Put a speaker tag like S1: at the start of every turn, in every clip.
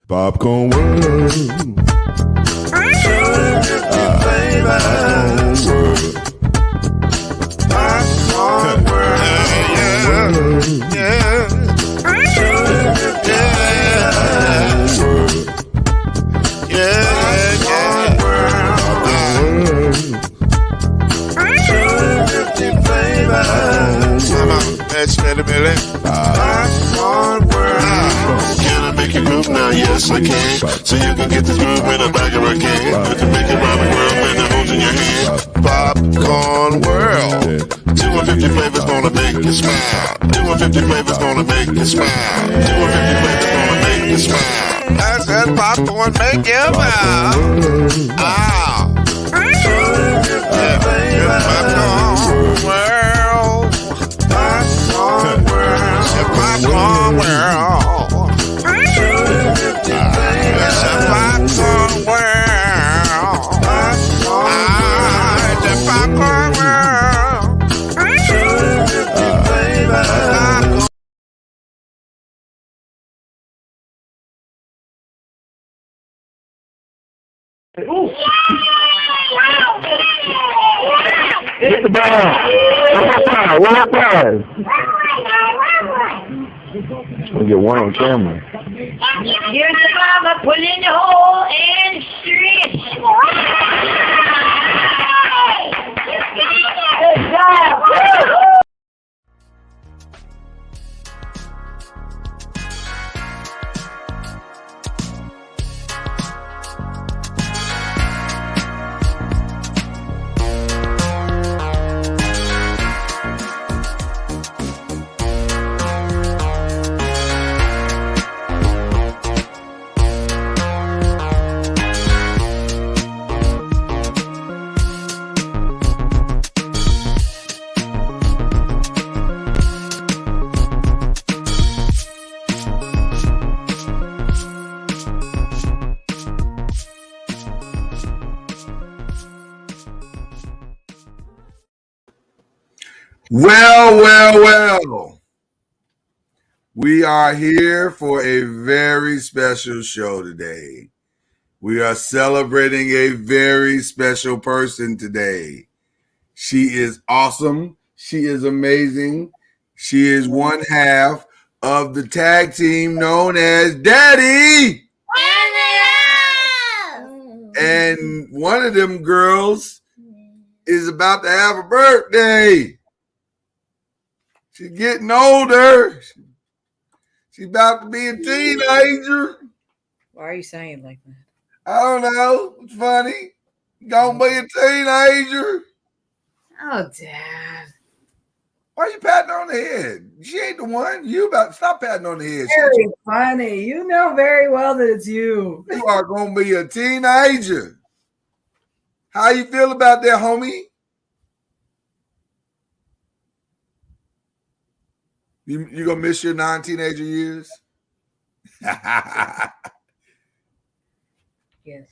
S1: Popcorn world. Popcorn world.
S2: Can I make you move now? Yes, I can. So you can get this movement up back if I can. I can make it round the world when the holes in your hand. Popcorn world. 250 flavors gonna make you smile. 250 flavors gonna make you smile. 250 flavors gonna make you smile. I said popcorn make you smile. Ah. Popcorn world. Popcorn world. Popcorn world. It's a popcorn world. It's a popcorn world.
S3: Hit the ball. What happened? We'll get one on camera.
S4: Here's the mama, put in the hole and stretch. Good job.
S1: Well. We are here for a very special show today. We are celebrating a very special person today. She is awesome. She is amazing. She is one half of the tag team known as Daddy. And one of them girls is about to have a birthday. She's getting older. She's about to be a teenager.
S5: Why are you saying it like that?
S1: I don't know. It's funny. Gonna be a teenager.
S5: Oh, Dad.
S1: Why are you patting her on the head? She ain't the one. You about to stop patting on the head.
S5: Very funny. You know very well that it's you.
S1: You are gonna be a teenager. How you feel about that, homie? You gonna miss your non-teenager years?
S5: Yes.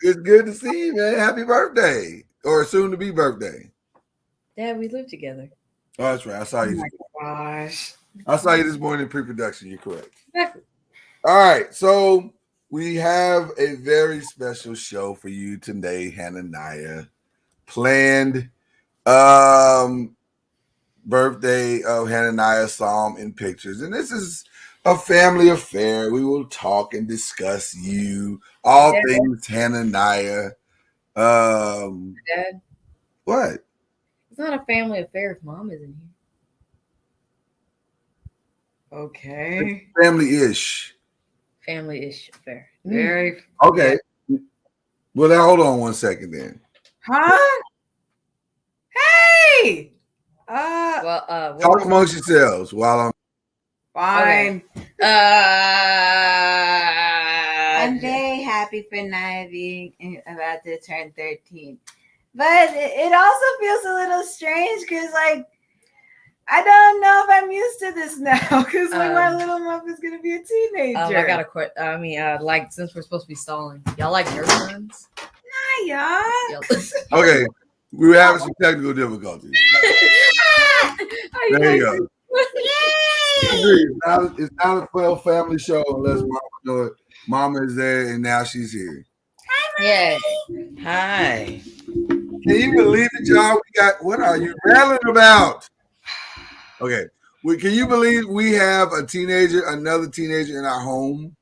S1: It's good to see you, man. Happy birthday. Or soon to be birthday.
S5: Dad, we live together.
S1: Oh, that's right. I saw you.
S5: Oh my gosh.
S1: I saw you this morning in pre-production. You're correct.
S5: Exactly.
S1: All right. So we have a very special show for you today, Hananiah. Planned birthday of Hananiah Psalm in Pictures. And this is a family affair. We will talk and discuss you, all things Hananiah.
S5: Dad,
S1: What?
S5: it's not a family affair if Mom isn't here. Okay.
S1: Family-ish.
S5: Family-ish affair. Very.
S1: Okay. Well, now hold on one second then.
S5: Huh? Hey!
S1: Talk amongst yourselves while I'm
S5: Fine.
S6: I'm very happy for Naya being about to turn 13. But it also feels a little strange because, like, I don't know if I'm used to this now because my little muff is going to be a teenager.
S5: I got to quit. I mean, like, since we're supposed to be stalling, y'all like Nerf guns?
S6: Nah, y'all.
S1: okay. We were having some technical difficulties. There you go. It's not a 12 family show unless Mama know it. Mama is there, and now she's here.
S5: Yeah.
S7: Hi.
S1: Can you believe it, y'all? We got. What are you railing about? Okay. Can you believe we have another teenager in our home?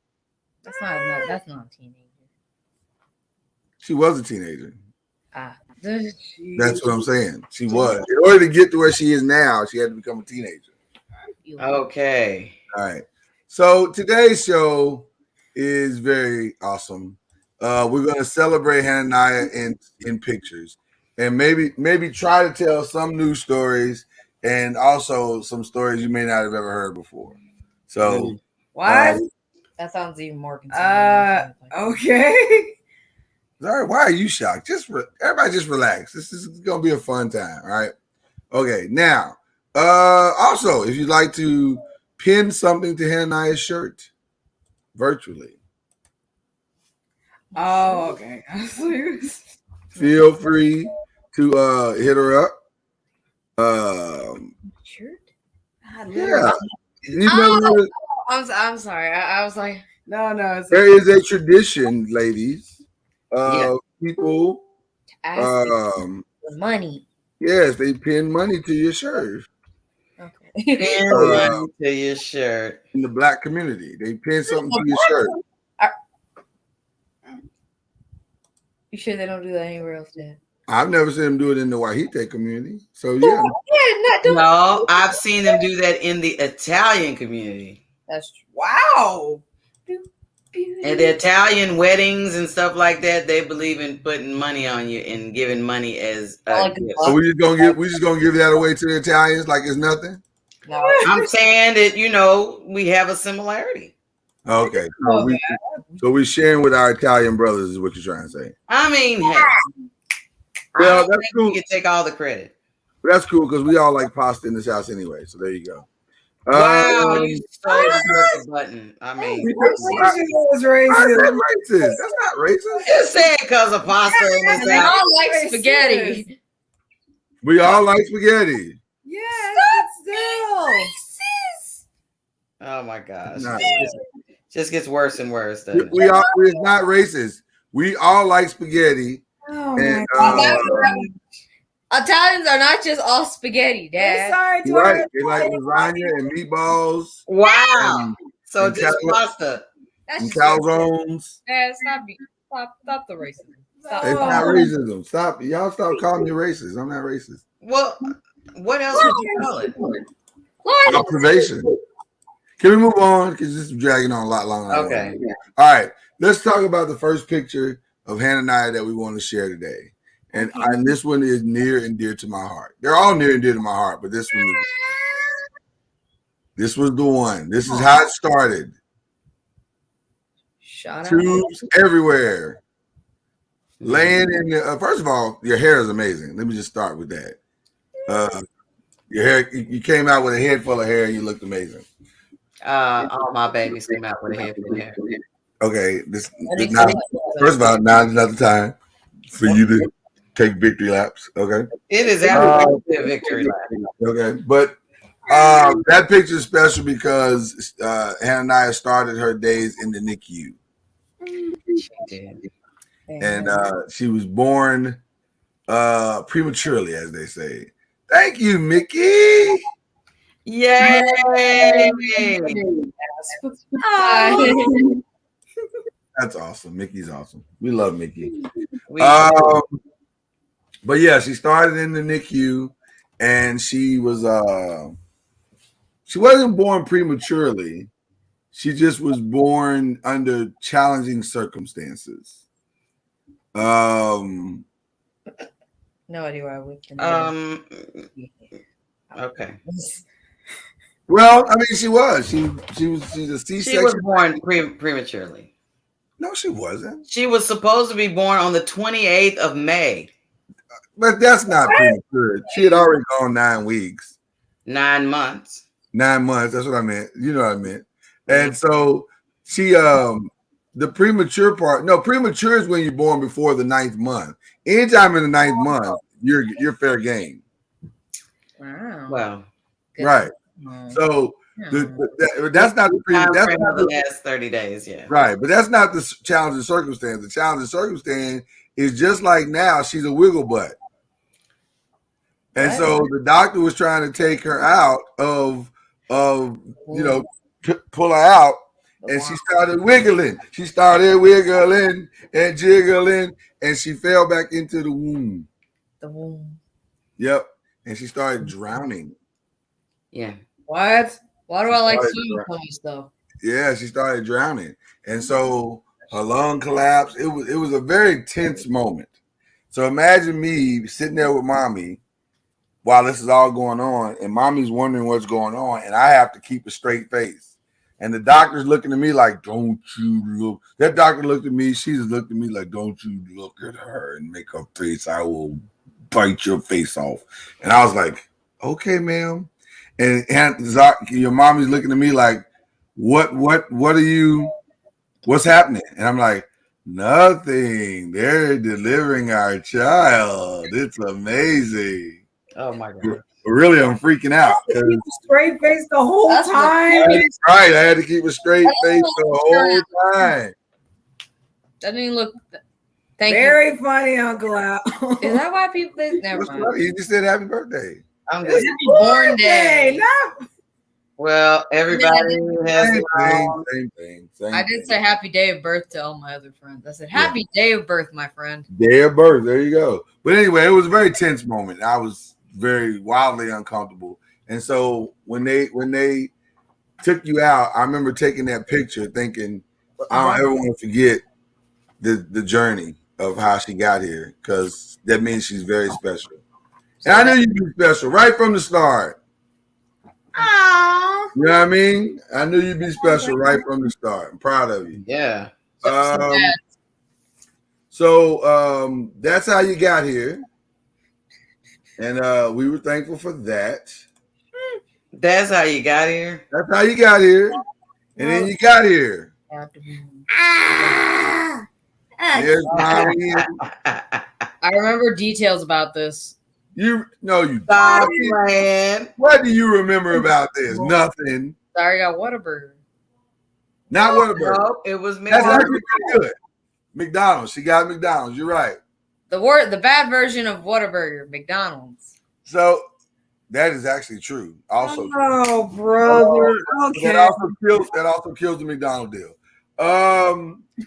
S5: That's not a teenager.
S1: She was a teenager.
S5: That's
S1: what I'm saying. She was. In order to get to where she is now, she had to become a teenager.
S7: Okay.
S1: All right. So today's show is very awesome. We're going to celebrate Hananiah in pictures, and maybe try to tell some new stories and also some stories you may not have ever heard before. So
S6: What?
S5: that sounds even more concerning.
S6: Okay.
S1: Sorry, why are you shocked? Everybody just relax. This is gonna be a fun time, all right? Okay, now, also, if you'd like to pin something to Hananiah's shirt virtually,
S6: Oh, okay.
S1: feel free to hit her up.
S5: Shirt?
S1: Yeah, you never.
S5: I'm sorry. I was like,
S6: No.
S1: There is a tradition, ladies, of people.
S5: money.
S1: Yes, they pin money to your shirt.
S5: Okay.
S7: Pin money to your shirt.
S1: In the black community, they pin something to your shirt.
S5: You sure they don't do that anywhere else, Dad?
S1: I've never seen them do it in the Wahite community. So yeah.
S7: No, I've seen them do that in the Italian community.
S5: That's true.
S6: Wow.
S7: And the Italian weddings and stuff like that, they believe in putting money on you and giving money as a gift.
S1: So we just gonna give that away to the Italians like it's nothing?
S5: No.
S7: I'm saying that, we have a similarity.
S1: Okay. So we sharing with our Italian brothers is what you're trying to say.
S7: I mean, hey.
S1: Well, that's cool.
S7: You can take all the credit.
S1: That's cool because we all like pasta in this house anyway. So there you go.
S7: Wow, you stole the button. I mean,
S6: was
S1: That's racist. That's not racist.
S7: just say it because of pasta in this
S5: They
S7: house.
S5: all like spaghetti.
S1: We all like spaghetti.
S6: Yes, still.
S7: Oh my gosh.
S1: Nah.
S7: Just gets worse and worse. Doesn't it?
S1: We're not racist. We all like spaghetti.
S6: Oh
S1: And,
S5: Italians are not just all spaghetti,
S6: Dad.
S5: Dad.
S6: Sorry to
S1: right. They like lasagna and meatballs.
S7: Wow. So
S1: and
S7: just pasta.
S5: That's
S1: And
S5: just
S1: calzones.
S5: Dad, stop the racism. Stop.
S1: It's not racism. Stop. Y'all stop calling me racist. I'm not racist.
S7: Well, what else would you call it?
S1: Observation. Can we move on? Because this is dragging on a lot longer.
S7: Okay.
S1: All right. Let's talk about the first picture of Hananiah that we want to share today. And this one is near and dear to my heart. They're all near and dear to my heart, but this was the one. This is how it started. Tubes everywhere. Laying in the first of all, your hair is amazing. Let me just start with that. Your hair, you came out with a head full of hair and you looked amazing.
S7: All my babies came out with a head full of hair.
S1: Okay, first of all, now is not the time for you to take victory laps. Okay,
S7: it is absolutely a victory lap.
S1: Okay, but that picture is special because Hananiah started her days in the NICU.
S7: She did.
S1: And she was born prematurely, as they say. Thank you, Mickey.
S7: Yay!
S1: That's awesome. Mickey's awesome. We love Mickey. But yeah, she started in the NICU, and she wasn't born prematurely. She just was born under challenging circumstances.
S5: No idea why I whipped him.
S7: Okay.
S1: Well, I mean, she's a C-section.
S7: She was born prematurely.
S1: No, she wasn't.
S7: She was supposed to be born on the 28th of May.
S1: But that's not premature. She had already gone 9 weeks.
S7: 9 months.
S1: 9 months. That's what I meant. You know what I meant. And so she, the premature part. No, premature is when you're born before the 9th month. Anytime in the 9th month, you're fair game.
S5: Wow.
S7: Wow.
S1: Right. So That's not the
S7: Time
S1: that's
S7: frame
S1: not
S7: of the
S1: the,
S7: last 30 days. Yeah.
S1: right, but that's not the challenging circumstance. The challenging circumstance is just like now, she's a wiggle butt. And
S7: What?
S1: so the doctor was trying to take her out of pull her out, and she started wiggling. She started wiggling and jiggling, and she fell back into the womb.
S5: The womb.
S1: Yep. And she started drowning.
S7: Yeah.
S5: What? Why do I like
S1: started
S5: swimming so much though?
S1: Yeah, she started drowning. And so her lung collapsed. It was a very tense moment. So imagine me sitting there with mommy while this is all going on, and mommy's wondering what's going on, and I have to keep a straight face. And the doctor's looking at me like, don't you look. That doctor looked at me, she just looked at me like, don't you look at her and make her face. I will bite your face off. And I was like, okay, ma'am. And your mommy's looking at me like, what are you, what's happening? And I'm like, nothing. They're delivering our child. It's amazing.
S7: Oh my God.
S1: Really, I'm freaking out.
S6: Straight face the whole time.
S1: Right, I had to keep a straight face the whole time.
S5: Doesn't even look. Thank
S6: Very
S5: you.
S6: funny, Uncle Al.
S5: Is that why people think? Never mind.
S1: Right? You just said happy birthday.
S7: I'm just,
S5: Happy born day.
S7: well, everybody has
S1: Same
S7: their own.
S1: thing.
S5: I did say happy day of birth to all my other friends. I said happy day of birth, my friend.
S1: Day of birth. There you go. But anyway, it was a very tense moment. I was very wildly uncomfortable. And so when they took you out, I remember taking that picture thinking, I don't ever want to forget the journey of how she got here, because that means she's very special. And I knew you'd be special right from the start.
S6: Aww.
S1: You know what I mean? I knew you'd be special right from the start. I'm proud of you.
S7: Yeah.
S1: So that's how you got here. And we were thankful for that.
S7: That's how you got here.
S1: That's how you got here. And then you got here. Here's mommy.
S5: I remember details about this.
S1: You
S7: Stop playing.
S1: What do you remember about this? Nothing.
S5: Sorry, I got Whataburger.
S1: Not Whataburger.
S7: No, it was me.
S1: That's actually pretty good. McDonald's. She got McDonald's. You're right.
S5: The bad version of Whataburger, McDonald's.
S1: So that is actually true. Also,
S6: Oh, brother. Okay.
S1: that also kills the McDonald's deal.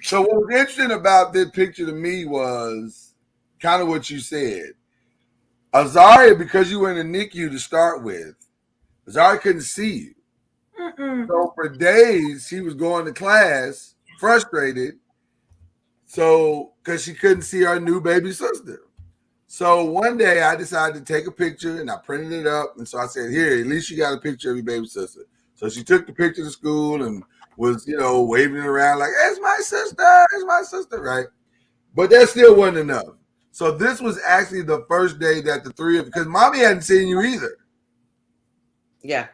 S1: So what was interesting about this picture to me was kind of what you said. Azaria, because you were in the NICU to start with, Azaria couldn't see you. So for days, she was going to class frustrated. So, because she couldn't see her new baby sister. So one day I decided to take a picture and I printed it up. And so I said, here, at least you got a picture of your baby sister. So she took the picture to school and was, waving it around like, it's my sister, right? But that still wasn't enough. So this was actually the first day that the three of, because mommy hadn't seen you either.
S7: Yeah.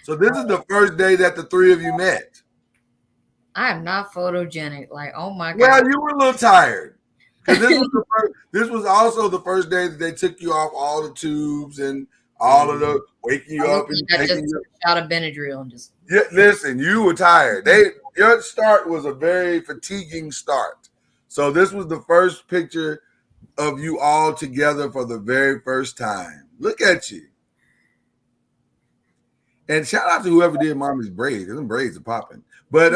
S1: So this is the first day that the three of you met.
S5: I am not photogenic. Like, oh my God.
S1: Well, you were a little tired. Because this was also the first day that they took you off all the tubes and all of the waking you up and
S5: I
S1: taking
S5: just
S1: you.
S5: shot a Benadryl and just.
S1: Yeah, listen, you were tired. Your start was a very fatiguing start. So this was the first picture of you all together for the very first time. Look at you. And shout out to whoever did mommy's braids, because them braids are popping. But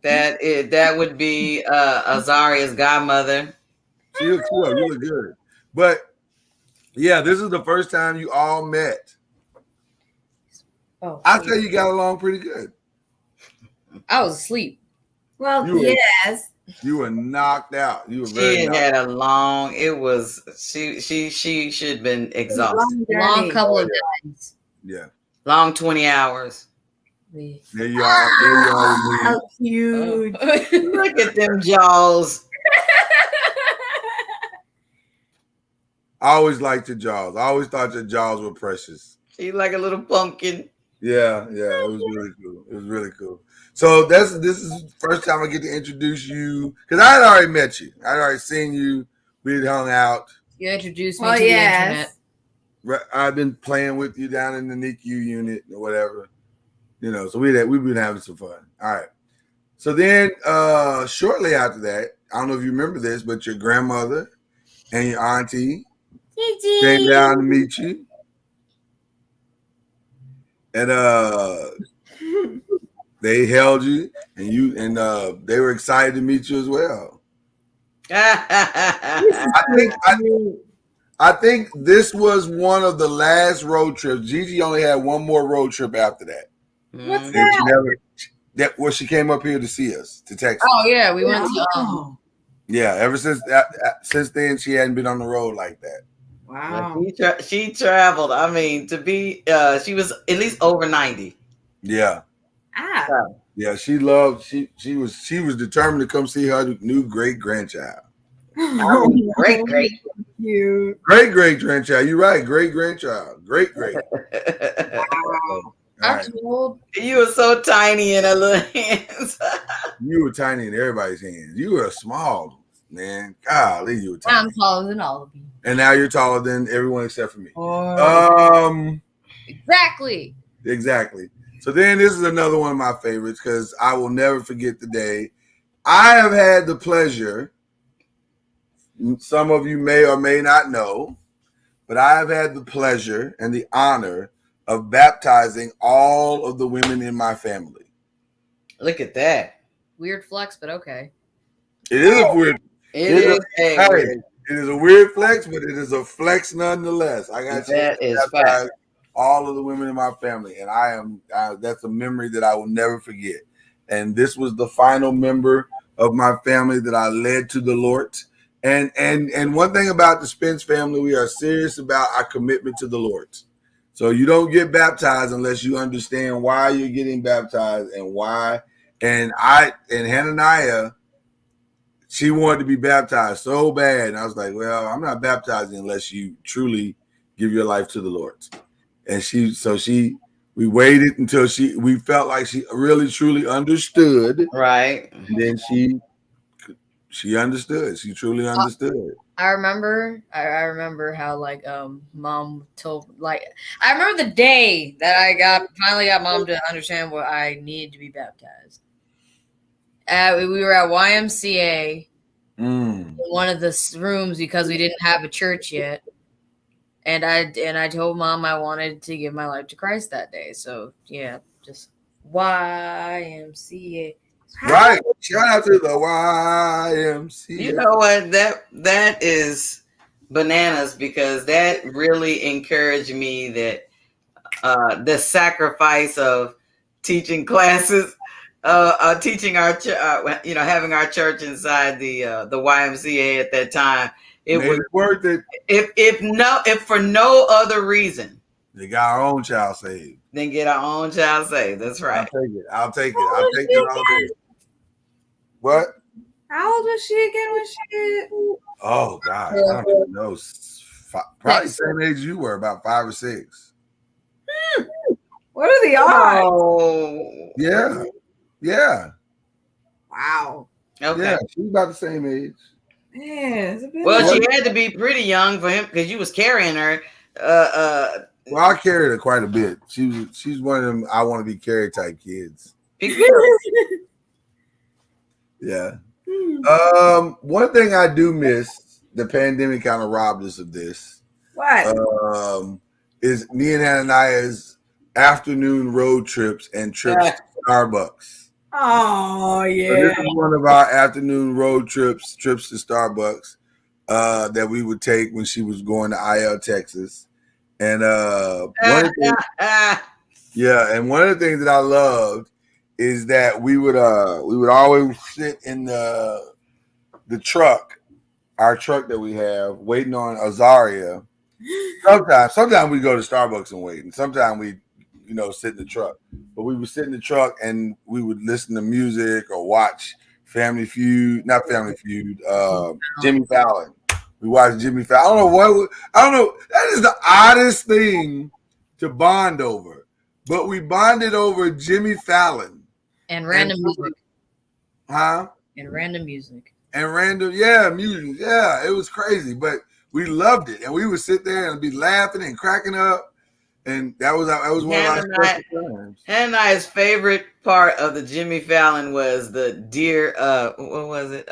S7: that would be Azaria's godmother.
S1: She looks good. You look good. But yeah, this is the first time you all met.
S5: Oh,
S1: I say you got along pretty good.
S5: I was asleep.
S6: Well, yes.
S1: You were knocked out. You were
S7: She
S1: very knocked
S7: had a long. It was she should have been exhausted.
S5: Long couple of days.
S1: Yeah.
S7: Long 20 hours.
S1: There you are. There you are.
S6: How cute.
S7: Look at them jaws.
S1: I always liked your jaws. I always thought your jaws were precious.
S7: She's like a little pumpkin.
S1: Yeah. It was really cool. It was really cool. So this is the first time I get to introduce you, because I had already met you. I had already seen you. We had hung out.
S5: You introduced me to the internet.
S1: I've been playing with you down in the NICU unit or whatever. You know, so we've been having some fun. All right. So then shortly after that, I don't know if you remember this, but your grandmother and your auntie came down to meet you. And they held you and they were excited to meet you as well. I think this was one of the last road trips. Gigi only had one more road trip after that.
S6: What's
S1: And
S6: that?
S1: she came up here to see us, to Texas.
S5: Oh yeah, we went to.
S1: Yeah, ever since then, she hadn't been on the road like that.
S6: Wow.
S7: She traveled. I mean, to be she was at least over 90.
S1: Yeah.
S6: Ah.
S1: Yeah, she loved. She was determined to come see her new great grandchild.
S7: Great.
S6: Cute.
S1: Great grandchild. You're right. Great grandchild. Great.
S6: Wow.
S5: I'm too old.
S7: You were so tiny in her little hands.
S1: You were tiny in everybody's hands. You were small, man. Golly, you were tiny.
S5: I'm taller than all of you.
S1: And now you're taller than everyone except for me. Exactly. So then this is another one of my favorites because I will never forget the day. I have had the pleasure, some of you may or may not know, but I have had the pleasure and the honor of baptizing all of the women in my family.
S7: Look at that.
S5: Weird flex, but okay.
S1: It is a weird.
S7: It is
S1: a weird flex, but it is a flex nonetheless. I got
S7: that is
S1: baptize
S7: fact.
S1: all of the women in my family, and that's a memory that I will never forget. And this was the final member of my family that I led to the Lord. And one thing about the Spence family, we are serious about our commitment to the Lord. So you don't get baptized unless you understand why you're getting baptized and why. And Hananiah, she wanted to be baptized so bad. And I was like, well, I'm not baptizing unless you truly give your life to the Lord. And we waited until we felt like she really truly understood.
S7: Right.
S1: And then she understood. She truly understood.
S5: I remember how mom told I remember the day that I finally got mom to understand what I needed to be baptized. We were at YMCA in one of the rooms because we didn't have a church yet. And I told mom I wanted to give my life to Christ that day. So yeah, just YMCA.
S1: Right. Shout out to the YMCA.
S7: You know what? That is bananas because that really encouraged me that the sacrifice of teaching classes, teaching our having our church inside the YMCA at that time. It was
S1: worth it.
S7: If for no other reason,
S1: they got our own child saved.
S7: Then get our own child saved. That's right.
S1: I'll take it all day. What?
S6: How old was she again when she did?
S1: Oh God, I don't even know. Probably the same age you were, about 5 or 6.
S6: What are the odds?
S7: Oh,
S1: yeah.
S6: Wow.
S7: Okay.
S1: Yeah, she's about the same age.
S6: Yeah,
S7: well, she had to be pretty young for him because you was carrying her.
S1: Well, I carried her quite a bit. She's one of them I want to be carried type kids. Yeah. One thing I do miss, the pandemic kind of robbed us of this.
S6: What?
S1: Is me and Hananiah's afternoon road trips and trips to Starbucks.
S6: Oh yeah.
S1: So this is one of our afternoon road trips to Starbucks that we would take when she was going to IL, Texas. And one of the things that I loved is that we would always sit in the truck, our truck that we have, waiting on Azaria. Sometimes we go to Starbucks and wait, and sometimes we sit in the truck. But we would sit in the truck and we would listen to music or watch Jimmy Fallon. We watched Jimmy Fallon. I don't know. That is the oddest thing to bond over. But we bonded over Jimmy Fallon.
S5: And random music.
S1: Huh?
S5: And random music.
S1: Music. Yeah, it was crazy. But we loved it. And we would sit there and be laughing and cracking up. And that was one of our special times.
S7: Hananiah's favorite part of the Jimmy Fallon was the dear what was it?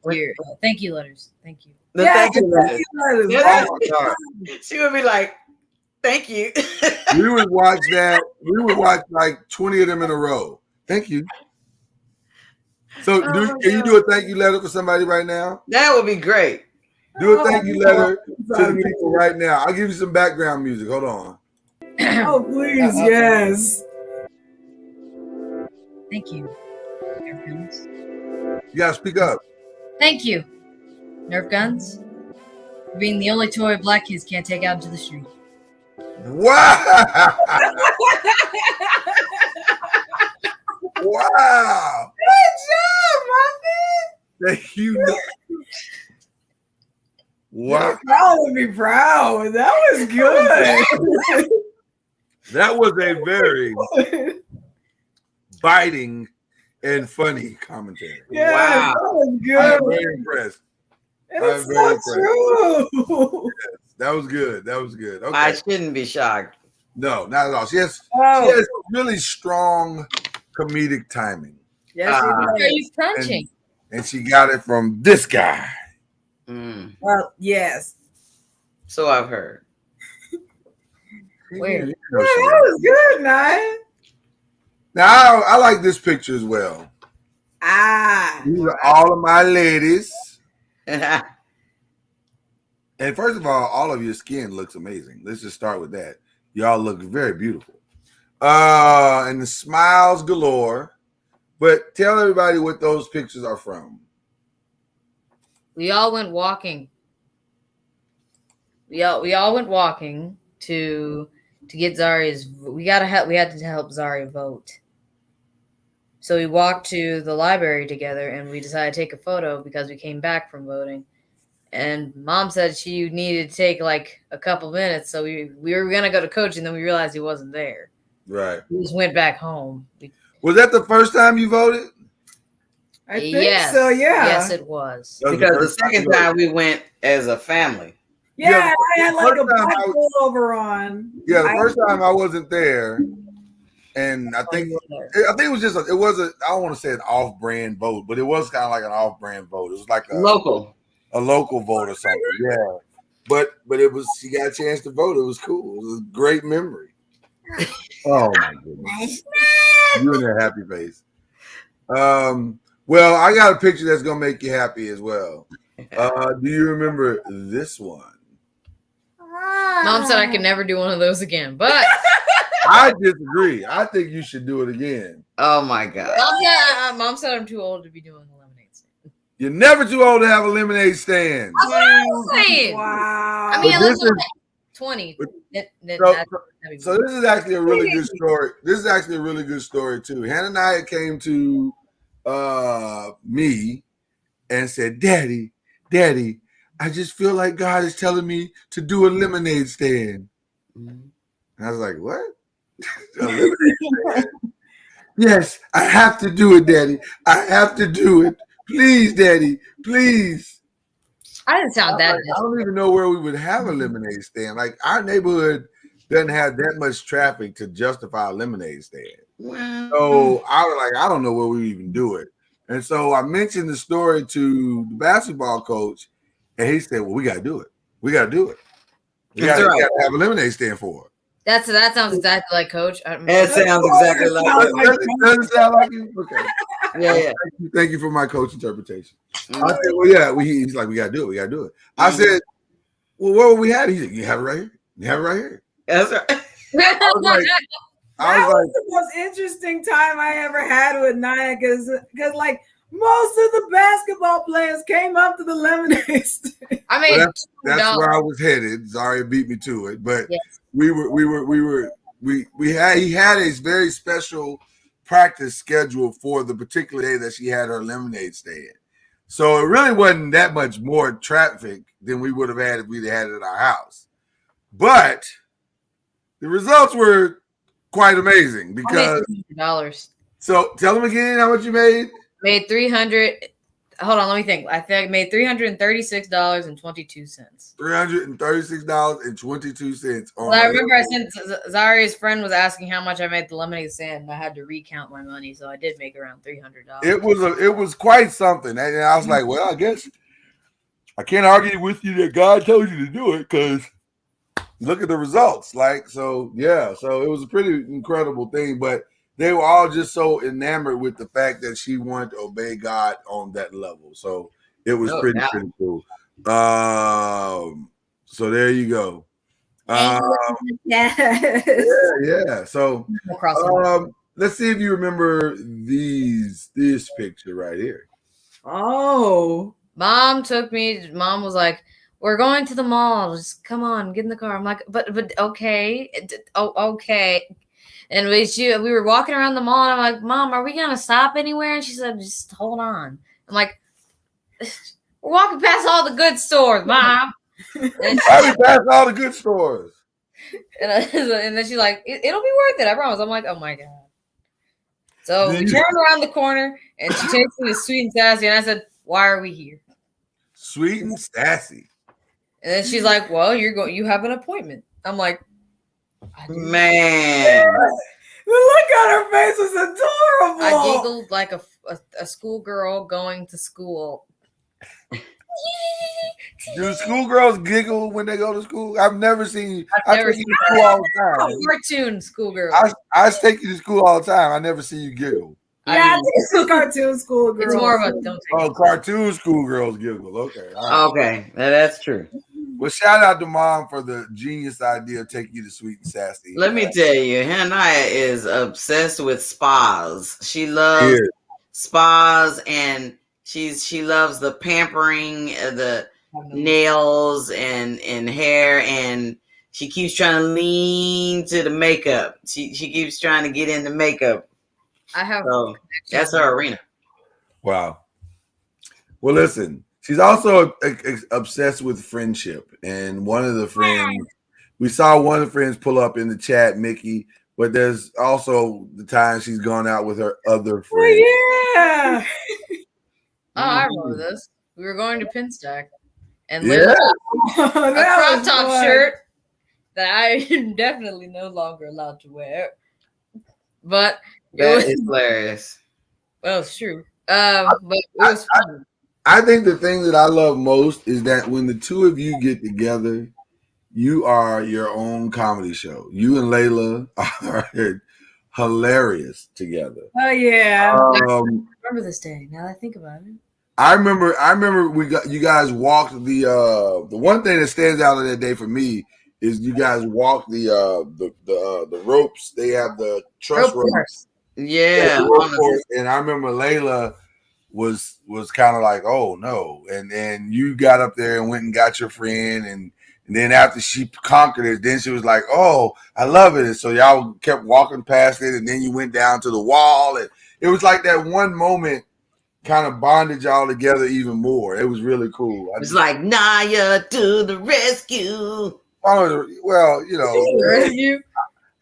S5: Dear, thank you letters. Thank you.
S7: The thank you letters.
S1: Oh my God.
S7: She would be like, thank you.
S1: We would watch that. We would watch like 20 of them in a row. Thank you. So can you do a thank you letter for somebody right now?
S7: That would be great.
S1: Do a thank you letter to the people right now. I'll give you some background music. Hold on.
S8: Oh, please, yes.
S5: Thank you, Nerf Guns.
S1: You gotta speak up.
S5: Thank you, Nerf Guns, for being the only toy black kids can't take out into the street.
S1: Wow. Wow.
S8: Good job, Muffin.
S1: Thank you. Wow.
S8: Y'all would be proud. That was good.
S1: That was a very biting and funny commentary.
S8: Yeah,
S7: Wow.
S8: that was
S1: I'm
S8: good.
S1: very impressed.
S8: And
S1: I'm
S8: it's
S1: very
S8: so true.
S1: That was good. That was good. Okay.
S7: I shouldn't be shocked.
S1: No, not at all. She has really strong comedic timing.
S8: Yes,
S5: Are
S8: it
S5: you crunching?
S1: And she got it from this guy.
S7: Mm.
S8: Well, yes.
S7: So I've heard.
S5: Where?
S8: Yeah, that was good, Naya.
S1: Now I like this picture as well.
S8: Ah.
S1: These are all of my ladies.
S7: Wow.
S1: And first of all of your skin looks amazing. Let's just start with that. Y'all look very beautiful. And the smiles galore. But tell everybody what those pictures are from.
S5: We all went walking. We all went walking to get Zaria's. We had to help Zaria vote. So we walked to the library together, and we decided to take a photo because we came back from voting. And Mom said she needed to take like a couple minutes, so we were gonna go to Coach, and then we realized he wasn't there.
S1: Right.
S5: We just went back home.
S1: Was that the first time you voted?
S8: I think
S5: Yes.
S8: so, yeah.
S5: Yes, it was.
S1: That was
S7: Because the
S1: first
S7: second
S1: you voted.
S7: time we went as a family.
S8: Yeah, I had like a
S1: first time
S8: black
S1: I was-
S8: pullover on.
S1: Yeah, the first time I wasn't there, and I think it was just I don't want to say an off-brand vote, but it was kind of like an off-brand vote. It was like a
S7: Local.
S1: local vote or something. Yeah, but it was she got a chance to vote. It was cool. It was a great memory. Oh my goodness, you and that happy face. Well, I got a picture that's gonna make you happy as well. Do you remember this one?
S5: Mom said I could never do one of those again, but
S1: I disagree. I think you should do it again.
S7: Oh my God.
S5: Mom said I'm too old to be doing the lemonade stand.
S1: You're never too old to have a lemonade stand.
S5: That's what I was saying.
S8: Wow.
S5: I mean,
S1: But
S5: unless
S1: this
S5: I'm
S1: is-
S5: 20.
S1: So this is actually a really good story. This is actually a really good story too. Hananiah came to me and said, Daddy, I just feel like God is telling me to do a lemonade stand. And I was like, what? A lemonade stand? Yes, I have to do it, Daddy. I have to do it. Please, Daddy, please.
S5: I didn't sound that.
S1: I don't even know where we would have a lemonade stand. Like our neighborhood doesn't have that much traffic to justify a lemonade stand.
S7: Wow.
S1: So I was like, I don't know where we even do it. And so I mentioned the story to the basketball coach, and he said, well, we got to do it. We got to do it. We got to have a lemonade stand for it.
S5: That sounds exactly like Coach. I mean,
S7: That sounds exactly like
S1: Does it sound like you? Okay.
S7: Yeah.
S1: Thank you for my coach interpretation.
S7: Mm.
S1: I said, well, yeah. He's like, we got to do it. We got to do it. I said, well, where would we have it? He said, you have it right here. You have it right here.
S7: That's right.
S1: I was like,
S8: That was the most interesting time I ever had with Naya because like most of the basketball players came up to the lemonade stand.
S5: I mean,
S1: well, that's where I was headed. Zaria beat me to it, but
S5: yes.
S1: he had a very special practice schedule for the particular day that she had her lemonade stand. So it really wasn't that much more traffic than we would have had if we'd had it at our house. But the results were quite amazing because
S5: $300.
S1: So tell them again how much you made.
S5: Made $300. hold on, let me think. I think I made $336.22.
S1: $336.22 on.
S5: Well, I remember I sent Zaria's friend was asking how much I made the lemonade stand, and I had to recount my money, so I did make around $300.
S1: It was quite something, and I was like, well, I guess I can't argue with you that God told you to do it because look at the results. Like, so yeah, so it was a pretty incredible thing, but they were all just so enamored with the fact that she wanted to obey God on that level. So it was pretty cool. So there you go. Yeah. So let's see if you remember this picture right here.
S8: Oh.
S5: Mom was like, we're going to the mall. Just come on, get in the car. I'm like, but okay. Okay. And we were walking around the mall, and I'm like, Mom, are we going to stop anywhere? And she said, just hold on. I'm like, we're walking past all the good stores, Mom.
S1: And past all the good stores.
S5: And then she's like, it'll be worth it, I promise. I'm like, oh my God. So we turned around the corner, and she takes me to Sweet and Sassy, and I said, why are we here?
S1: Sweet and Sassy.
S5: And then she's like, well, you have an appointment. I'm like,
S7: man.
S8: The look on her face was adorable.
S5: I giggled like a schoolgirl going to school.
S1: Do schoolgirls giggle when they go to school? I've never seen. I take you to school all the time.
S5: Cartoon schoolgirl.
S1: I take you to school all the time. I never see you giggle.
S8: Yeah, it's a cartoon schoolgirl.
S5: It's more of a don't take
S1: cartoon schoolgirls giggle. Okay. All right.
S7: Okay, that's true.
S1: Well, shout out to Mom for the genius idea of taking you to Sweet and Sassy.
S7: Let me tell you, Hananiah is obsessed with spas. She loves spas, and she loves the pampering, the nails and hair, and she keeps trying to lean to the makeup. She keeps trying to get into makeup. That's her arena.
S1: Wow. Well, listen, she's also obsessed with friendship. And one of the friends, we saw one of the friends pull up in the chat, Mickey, but there's also the time she's gone out with her other friend.
S8: Oh, yeah.
S5: Oh, I remember this. We were going to Pinstack. And Layla a crop top shirt that I am definitely no longer allowed to wear. But
S7: that is hilarious.
S5: Well, it's true. But it was fun.
S1: I think the thing that I love most is that when the two of you get together, you are your own comedy show. You and Layla are hilarious together.
S8: Oh yeah.
S5: I remember this day. Now that I think about it.
S1: I remember you guys walked the one thing that stands out of that day for me is you guys walked the ropes. They have the truss ropes.
S7: Yeah.
S1: And I remember Layla was kind of like, oh no. And then you got up there and went and got your friend, and then after she conquered it, then she was like, oh, I love it. And so y'all kept walking past it, and then you went down to the wall, and it was like that one moment kind of bonded y'all together even more. It was really cool.
S7: It's like Naya to the rescue.
S1: Well, you know,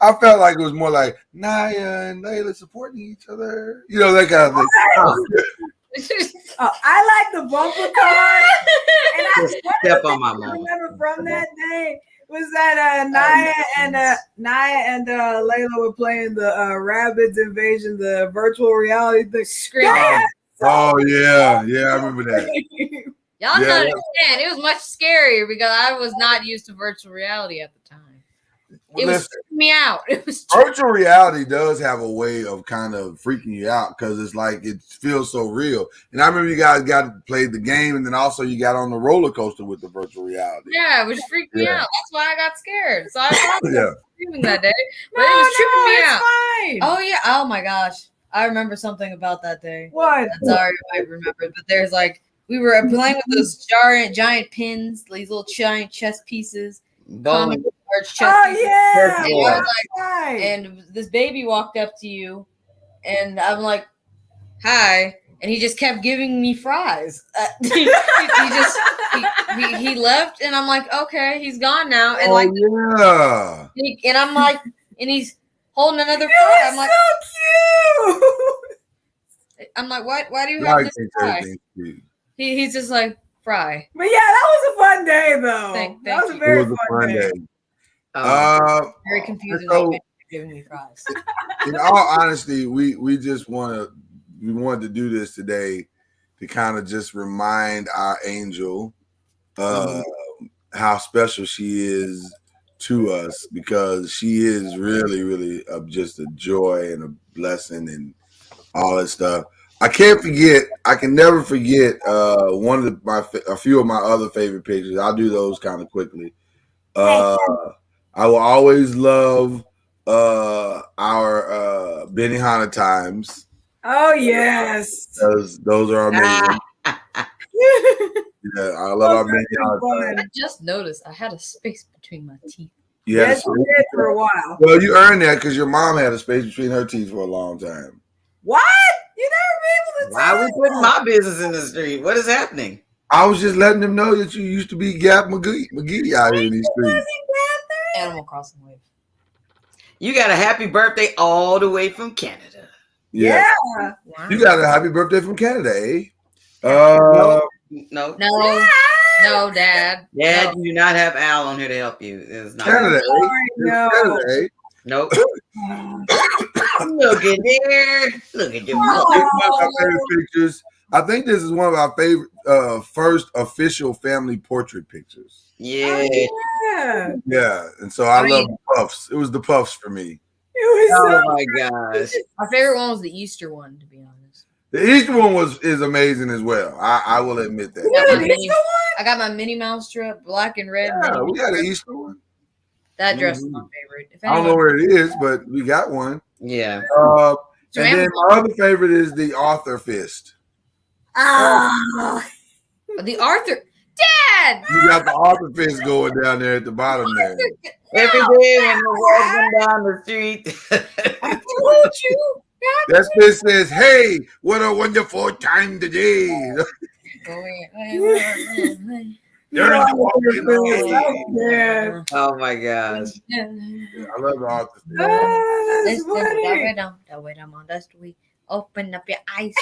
S1: I felt like it was more like Naya and Layla supporting each other. You know, that kind of thing.
S8: I like the bumper car. And
S7: step on my mom.
S8: Remember from that day was that Naya and Layla were playing the Rabbids Invasion, the virtual reality thing.
S1: Oh yeah, I remember that.
S5: Y'all don't understand. It was much scarier because I was not used to virtual reality at the time. It was freaking me out.
S1: Virtual reality does have a way of kind of freaking you out because it's like it feels so real. And I remember you guys got to play the game, and then also you got on the roller coaster with the virtual reality.
S5: Yeah, it was freaking me out. That's why I got scared. So I was screaming that day, but it was tripping me out.
S8: Fine.
S5: Oh yeah. Oh my gosh. I remember something about that day.
S8: What?
S5: Sorry, I might remember, but there's like we were playing with those giant pins, these little giant chess pieces.
S7: Bowling.
S8: Yeah.
S5: And this baby walked up to you, and I'm like, "Hi," and he just kept giving me fries. He left, and I'm like, "Okay, he's gone now." And and I'm like, and he's holding another fry. I'm like,
S8: so cute.
S5: I'm like, why do you
S1: Fry
S5: have this
S1: thinks
S5: fry?
S1: everything's cute.
S5: He's just like, fry.
S8: But yeah, that was a fun day though.
S5: Thank
S8: that was a
S5: you.
S8: very
S1: It was a
S8: fun day.
S7: Oh,
S5: Very confused
S1: so-
S5: about giving me fries.
S1: In all honesty, we just wanted to do this today to kind of just remind our angel how special she is to us, because she is really, really just a joy and a blessing and all that stuff. I can never forget a few of my other favorite pictures. I'll do those kind of quickly. I will always love our Benihana times.
S8: Oh yes.
S1: Those are amazing. Yeah, I love our Benihana times.
S5: I just noticed I had a space between my teeth.
S8: Yes, you did for a while.
S1: Well, you earned that because your mom had a space between her teeth for a long time.
S8: What? You never been able to
S7: why are we
S8: tell
S7: putting
S8: that?
S7: my business in the street? What is happening?
S1: I was just letting them know that you used to be Gap McGee out here in these streets.
S5: Animal Crossing wave.
S7: You got a happy birthday all the way from Canada.
S1: Yeah.
S8: Yeah.
S5: Wow.
S1: You got a happy birthday from Canada, eh?
S7: No.
S5: No, Dad.
S7: Dad,
S5: No.
S7: you do not have Al on here to help you. It's not.
S1: Canada, eh?
S8: No.
S1: Canada, eh?
S7: Nope. Look at there. Look at them.
S1: This is one of our favorite pictures. I think this is one of our favorite first official family portrait pictures.
S7: Yeah.
S8: Yeah.
S1: Yeah, and so I love the puffs. It was the puffs for me.
S8: It was
S7: Oh
S8: so
S7: my gosh.
S5: My favorite one was the Easter one, to be honest.
S1: The Easter one is amazing as well. I will admit that.
S5: I got my Minnie Mouse strip, black and red.
S1: Yeah,
S5: Minnie
S1: we got
S5: Mouse
S1: an
S5: strip.
S1: Easter one.
S5: That dress is my favorite. If
S1: I don't know where it is, but we got one.
S7: Yeah.
S1: And then my other favorite is the Arthur fist.
S5: The Arthur. Dad!
S1: You got the Arthur fist going down there at the bottom there.
S7: Every day when we're walking down the street.
S5: I told you.
S1: That fist says, "Hey, what a wonderful time today."
S8: Yeah.
S7: Oh my gosh.
S1: Yeah, I love the Arthur fist.
S8: That's funny.
S5: The way I'm on the street. Open up your eyes.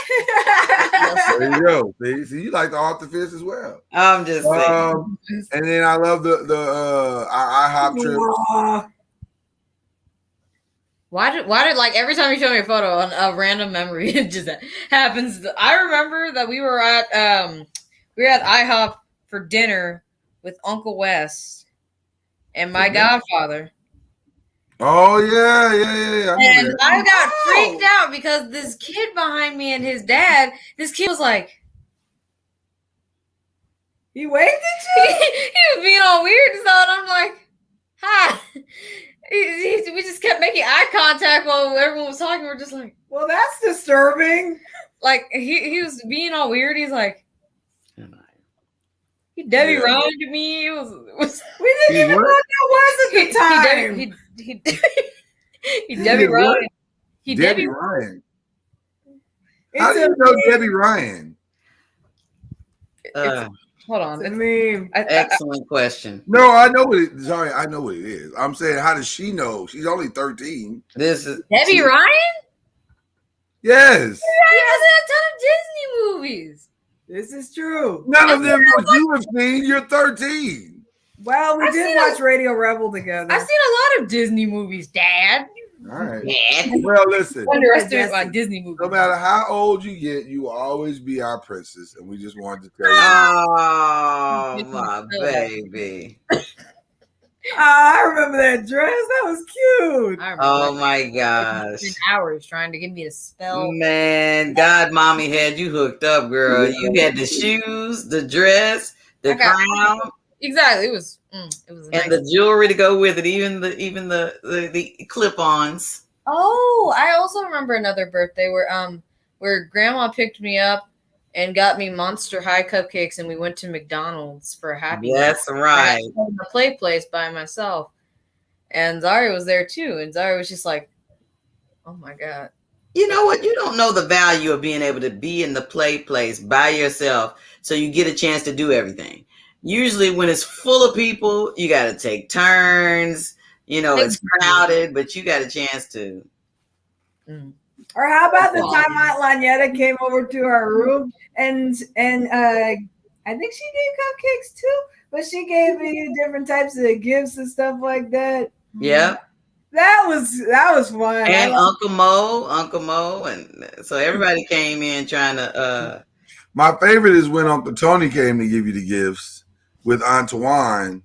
S1: There you go. See, you like the Arthur fist as well.
S7: I'm just saying.
S1: And then I love the IHOP trip.
S5: Why did like every time you show me a photo on a random memory, it just happens. I remember that we were at IHOP for dinner with Uncle Wes and my godfather.
S1: Oh yeah.
S5: And I got freaked out because this kid behind me and his dad, this kid was like,
S8: He waved at you?
S5: he was being all weird and stuff. And I'm like, hi. We just kept making eye contact while everyone was talking. We're just like,
S8: Well, that's disturbing.
S5: like he was being all weird. He's like, he Debbie Ryan to me. It was
S8: We didn't even know what that was at the time.
S5: He Debbie Ryan. He
S1: Debbie Ryan. How do you know Debbie Ryan?
S5: Hold on.
S8: It's a meme.
S7: Excellent question.
S1: No, I know what it. Sorry, I know what it is. I'm saying, how does she know? She's only 13.
S7: This is
S5: Debbie Ryan?
S1: Yes.
S5: He has a ton of Disney movies.
S8: This is true.
S1: None of them what you have seen. You're 13.
S8: Well, we did watch Radio Rebel together.
S5: I've seen a lot of Disney movies, Dad.
S1: All right.
S7: yeah.
S1: Well, listen.
S5: Underestimate my Disney movies.
S1: No matter how old you get, you will always be our princess, and we just wanted to tell you.
S7: Oh my baby.
S8: I remember that dress. That was cute.
S7: Oh my gosh.
S5: Hours trying to get me to spell.
S7: Man, God mommy had you hooked up, girl. You had the shoes, the dress, the crown.
S5: Exactly. It was
S7: And
S5: nice.
S7: the jewelry to go with it, even the clip-ons.
S5: Oh, I also remember another birthday where Grandma picked me up and got me Monster High cupcakes, and we went to McDonald's for a happy.
S7: That's right.
S5: I was in the play place by myself, and Zari was there too, and Zari was just like, "Oh my god."
S7: You know what? You don't know the value of being able to be in the play place by yourself, so you get a chance to do everything. Usually when it's full of people, you got to take turns. You know, it's crowded, but you got a chance to
S8: Or how about the time Aunt Lanyetta came over to our room and I think she gave cupcakes too, but she gave me different types of gifts and stuff like that.
S7: Yeah.
S8: That was fun.
S7: And Uncle Mo, and so everybody came in trying to.
S1: My favorite is when Uncle Tony came to give you the gifts with Antoine,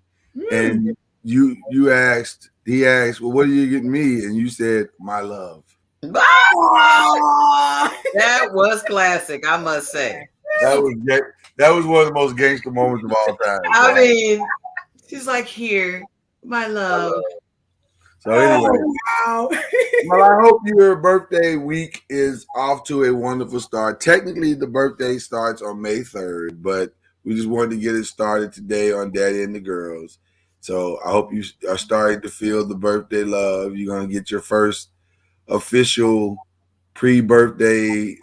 S1: and he asked, well, what are you getting me? And you said, my love.
S7: That was classic, I must say.
S1: That was one of the most gangster moments of all time.
S7: I mean, she's like, here, my love.
S1: So anyway,
S8: wow.
S1: Well, I hope your birthday week is off to a wonderful start. Technically, the birthday starts on May 3rd, but we just wanted to get it started today on Daddy and the Girls. So I hope you are starting to feel the birthday love. You're going to get your first official pre-birthday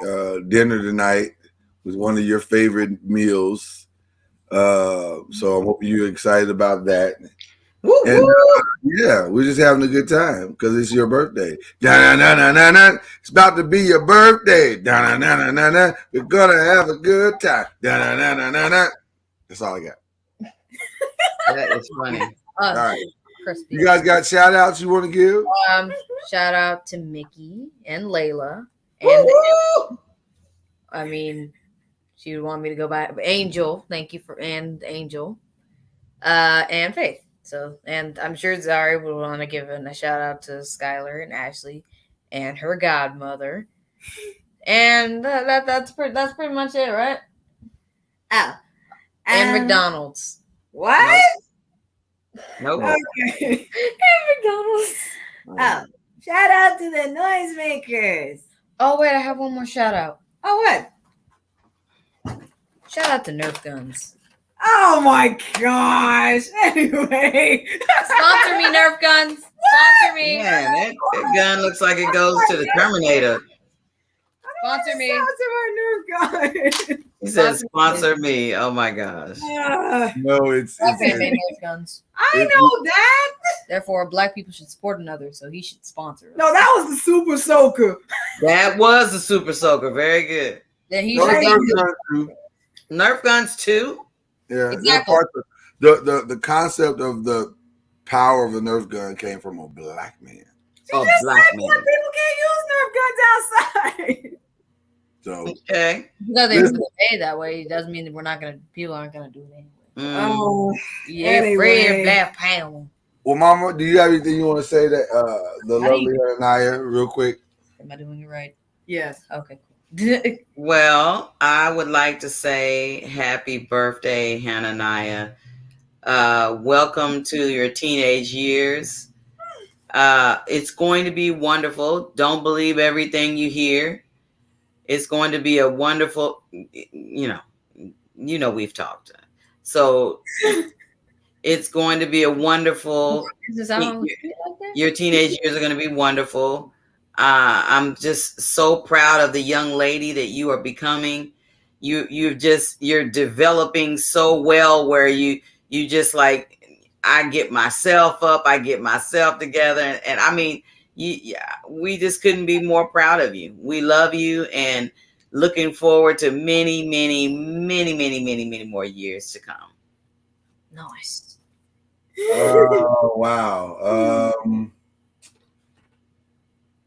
S1: dinner tonight with one of your favorite meals. So I hope you're excited about that. And yeah, we're just having a good time because it's your birthday. It's about to be your birthday. We're gonna have a good time. That's all I got.
S7: That is funny.
S1: All right. You guys got shout outs you want to give?
S5: Shout out to Mickey and Layla. And I mean, she would want me to go back. Angel, thank you for and Angel. And Faith. So, and I'm sure Zari would want to give a shout out to Skylar and Ashley and her godmother. And that's pretty much it, right?
S6: Oh.
S5: And McDonald's.
S8: What?
S7: Nope.
S8: Okay.
S5: And McDonald's.
S6: Oh. Shout out to the noisemakers.
S5: Oh, wait, I have one more shout out.
S8: Oh, what?
S5: Shout out to Nerf guns.
S8: Oh my gosh. Anyway.
S5: Sponsor me, Nerf guns. Sponsor me.
S7: Man, that gun looks like it goes to the Terminator.
S5: Sponsor me.
S8: Sponsor our Nerf gun.
S7: He says, sponsor me. Oh my gosh.
S1: No, it's
S5: Nerf guns.
S8: I know that.
S5: Therefore, black people should support another, so he should sponsor us.
S8: No, that was the Super Soaker.
S7: That was the Super Soaker. Very good.
S5: Then he
S1: no,
S5: should
S7: Nerf guns too?
S1: Yeah,
S5: exactly.
S1: The concept of the power of the Nerf gun came from a black man.
S7: Oh, black man.
S8: People can't use Nerf guns outside.
S1: So
S7: okay.
S5: No, they say that way. It doesn't mean that people aren't gonna do it anyway.
S8: Oh,
S5: yeah,
S8: anyway.
S5: free black pound.
S1: Well, Mama, do you have anything you want to say that the lovely Hananiah, real quick?
S5: Am I doing it right?
S8: Yes.
S5: Okay.
S7: Well, I would like to say happy birthday, Hananiah. Welcome to your teenage years. It's going to be wonderful. Don't believe everything you hear. It's going to be a wonderful, you know, we've talked. So it's going to be a wonderful, your teenage years are going to be wonderful. I'm just so proud of the young lady that you are becoming. You're developing so well where you just like, I get myself up, I get myself together. And I mean, we just couldn't be more proud of you. We love you and looking forward to many, many, many, many, many, many more years to come.
S5: Nice.
S1: Oh, wow.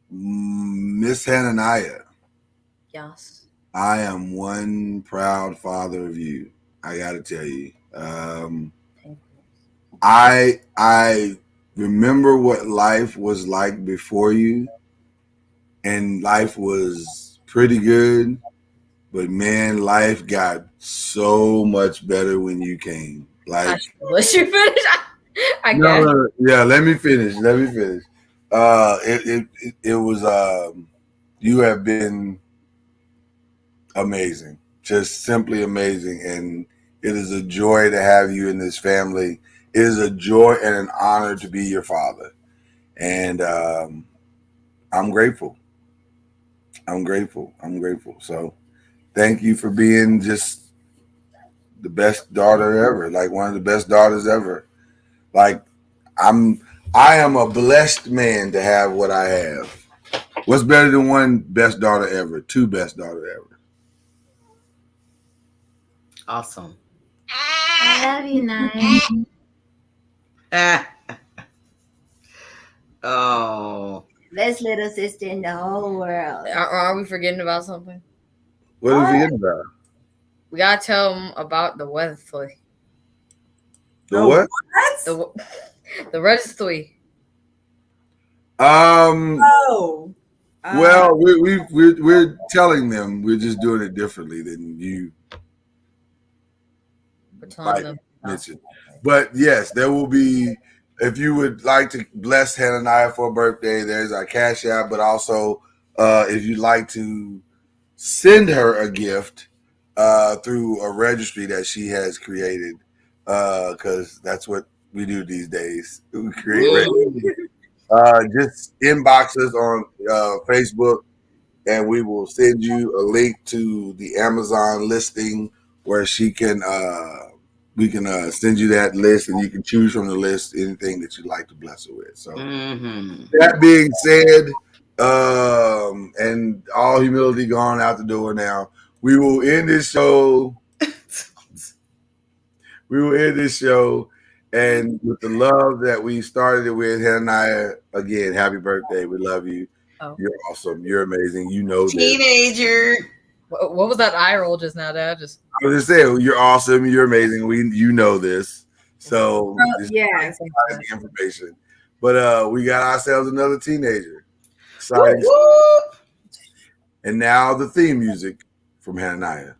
S1: Miss Hananiah.
S5: Yes.
S1: I am one proud father of you. I got to tell you. I remember what life was like before you, and life was pretty good, but man, life got so much better when you came. Like,
S5: let you finish.
S1: No, yeah, let me finish. It was you have been amazing, just simply amazing, and it is a joy to have you in this family. It is a joy and an honor to be your father, and I'm grateful. So thank you for being just the best daughter ever, like one of the best daughters ever. Like I am a blessed man to have what I have. What's better than one best daughter ever? Two best daughter ever.
S7: Awesome.
S6: I love you, Naya.
S7: Oh.
S6: Best little sister in the whole world.
S5: Are we forgetting about something?
S1: What are we forgetting about?
S5: We gotta tell them about the weather toy.
S1: The what?
S5: The registry.
S8: Oh.
S1: Well, we're telling them. We're just doing it differently than you might mention. But yes, there will be. If you would like to bless Hananiah for a birthday, there's our Cash App. But also, if you'd like to send her a gift through a registry that she has created, because that's what we do these days. We create registries. Just inbox us on Facebook, and we will send you a link to the Amazon listing where she can. We can send you that list, and you can choose from the list anything that you'd like to bless her with. So, that being said, and all humility gone out the door now, we will end this show. And with the love that we started it with, Hananiah, again, happy birthday. We love you.
S5: Oh.
S1: You're awesome. You're amazing. You know this.
S7: Teenager.
S5: What was that eye roll just now, Dad?
S1: I was just saying, you're awesome. You're amazing. You know this. So
S8: yeah,
S1: the information. But we got ourselves another teenager. Exciting. And now the theme music from Hananiah.